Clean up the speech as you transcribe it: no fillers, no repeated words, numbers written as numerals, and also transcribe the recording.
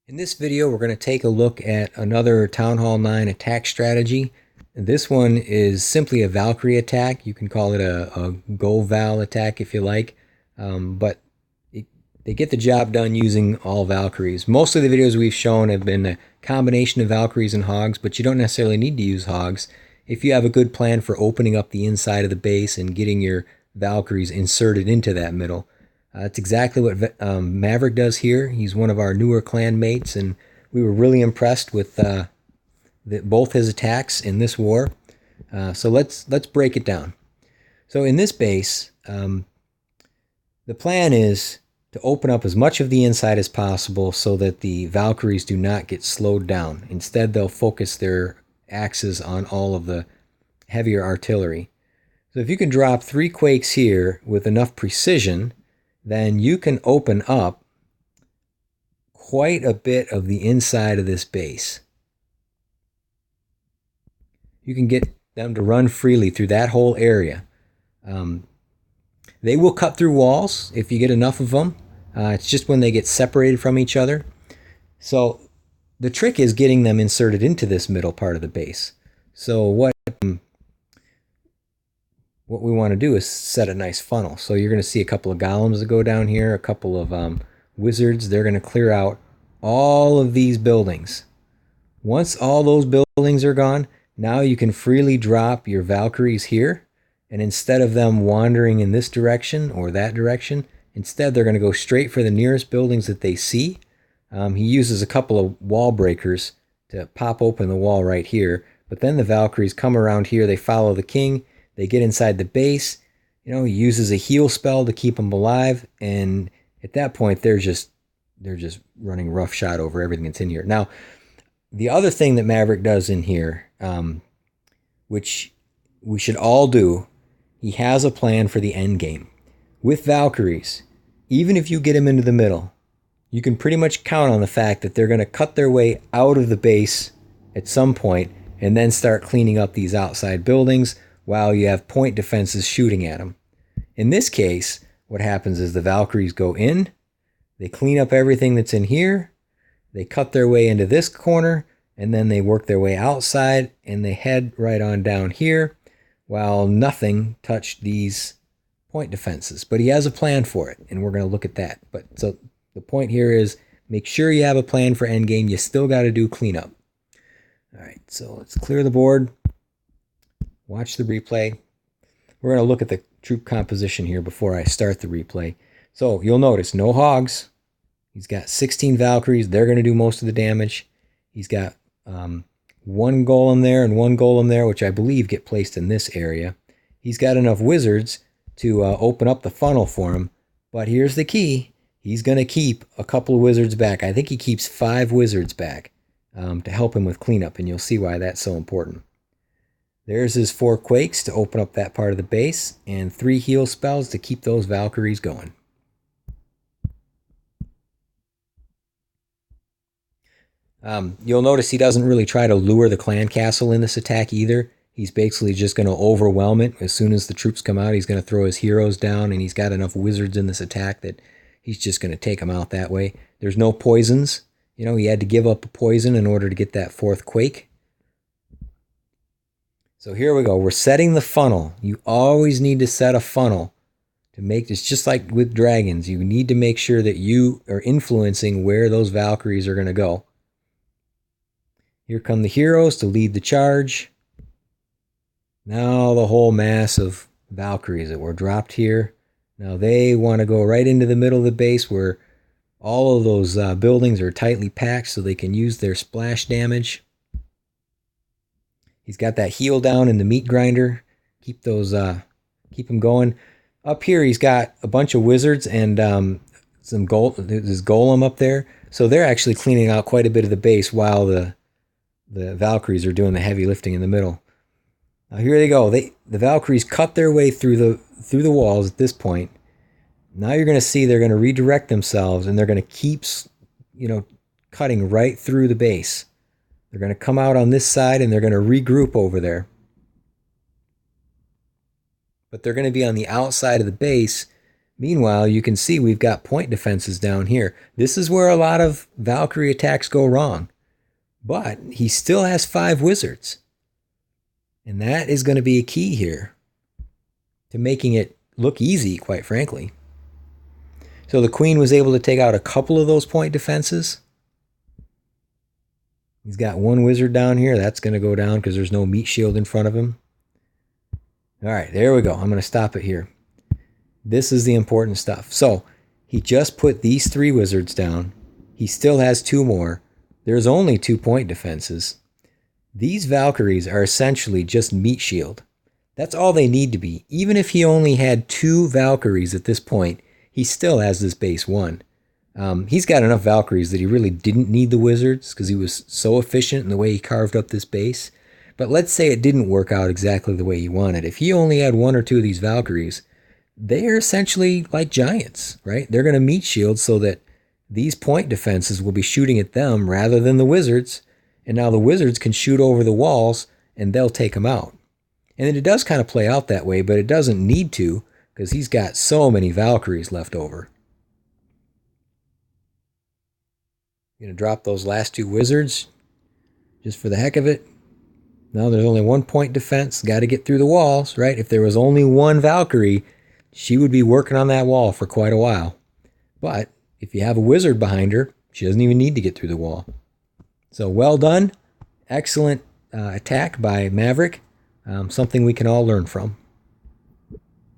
In this video, we're going to take a look at another Town Hall 9 attack strategy. This one is simply a Valkyrie attack. You can call it a Goval attack if you like, but they get the job done using all Valkyries. Most of the videos we've shown have been a combination of Valkyries and Hogs, but you don't necessarily need to use Hogs if you have a good plan for opening up the inside of the base and getting your Valkyries inserted into that middle. That's exactly what Maverick does here. He's one of our newer clan mates, and we were really impressed with both his attacks in this war. So let's break it down. So in this base, the plan is to open up as much of the inside as possible so that the Valkyries do not get slowed down. Instead, they'll focus their axes on all of the heavier artillery. So if you can drop 3 Quakes here with enough precision, then you can open up quite a bit of the inside of this base. You can get them to run freely through that whole area. They will cut through walls if you get enough of them. It's just when they get separated from each other. So the trick is getting them inserted into this middle part of the base. So what we want to do is set a nice funnel. So you're going to see a couple of golems that go down here, a couple of wizards. They're going to clear out all of these buildings. Once all those buildings are gone, now you can freely drop your Valkyries here. And instead of them wandering in this direction or that direction, instead they're going to go straight for the nearest buildings that they see. He uses a couple of wall breakers to pop open the wall right here. But then the Valkyries come around here. They follow the king. They get inside the base. He uses a heal spell to keep them alive. And at that point, they're just running roughshod over everything that's in here. Now, the other thing that Maverick does in here, which we should all do, he has a plan for the end game. With Valkyries, even if you get them into the middle, you can pretty much count on the fact that they're going to cut their way out of the base at some point and then start cleaning up these outside buildings while you have point defenses shooting at them. In this case, what happens is the Valkyries go in, they clean up everything that's in here, they cut their way into this corner, and then they work their way outside, and they head right on down here, while nothing touched these point defenses. But he has a plan for it, and we're going to look at that. But so the point here is make sure you have a plan for endgame. You still got to do cleanup. All right, so let's clear the board. Watch the replay. We're going to look at the troop composition here before I start the replay. So you'll notice no Hogs. He's got 16 Valkyries. They're going to do most of the damage. He's got 1 Golem there and 1 Golem there, which I believe get placed in this area. He's got enough Wizards to open up the funnel for him. But here's the key. He's going to keep a couple of Wizards back. I think he keeps 5 Wizards back to help him with cleanup, and you'll see why that's so important. There's his 4 Quakes to open up that part of the base, and 3 heal spells to keep those Valkyries going. You'll notice he doesn't really try to lure the clan castle in this attack either. He's basically just going to overwhelm it. As soon as the troops come out, he's going to throw his heroes down, and he's got enough wizards in this attack that he's just going to take them out that way. There's no poisons. He had to give up a poison in order to get that 4th Quake. So here we go. We're setting the funnel. You always need to set a funnel to make this, just like with dragons. You need to make sure that you are influencing where those Valkyries are going to go. Here come the heroes to lead the charge. Now the whole mass of Valkyries that were dropped here. Now they want to go right into the middle of the base where all of those buildings are tightly packed so they can use their splash damage. He's got that heal down in the meat grinder. Keep them going. Up here he's got a bunch of wizards and there's Golem up there. So they're actually cleaning out quite a bit of the base while the Valkyries are doing the heavy lifting in the middle. Now here they go. The Valkyries cut their way through the walls at this point. Now you're going to see they're going to redirect themselves, and they're going to keep, cutting right through the base. They're going to come out on this side, and they're going to regroup over there. But they're going to be on the outside of the base Meanwhile, you can see we've got point defenses down here. This is where a lot of Valkyrie attacks go wrong. But he still has 5 wizards. And that is going to be a key here to making it look easy, quite frankly. So the queen was able to take out a couple of those point defenses. He's got 1 wizard down here. That's going to go down because there's no meat shield in front of him. All right, there we go. I'm going to stop it here. This is the important stuff. So he just put these 3 wizards down. He still has 2 more. There's only 2 point defenses. These Valkyries are essentially just meat shield. That's all they need to be. Even if he only had 2 Valkyries at this point, he still has this base 1. He's got enough Valkyries that he really didn't need the wizards because he was so efficient in the way he carved up this base. But let's say it didn't work out exactly the way he wanted. If he only had 1 or 2 of these Valkyries, they are essentially like giants, right? They're going to meat shield so that these point defenses will be shooting at them rather than the wizards. And now the wizards can shoot over the walls and they'll take them out. And it does kind of play out that way, but it doesn't need to because he's got so many Valkyries left over. Going to drop those last 2 wizards just for the heck of it. Now there's only 1 point defense. Got to get through the walls, right? If there was only 1 Valkyrie, she would be working on that wall for quite a while. But if you have a wizard behind her, she doesn't even need to get through the wall. So well done. Excellent attack by Maverick. Something we can all learn from.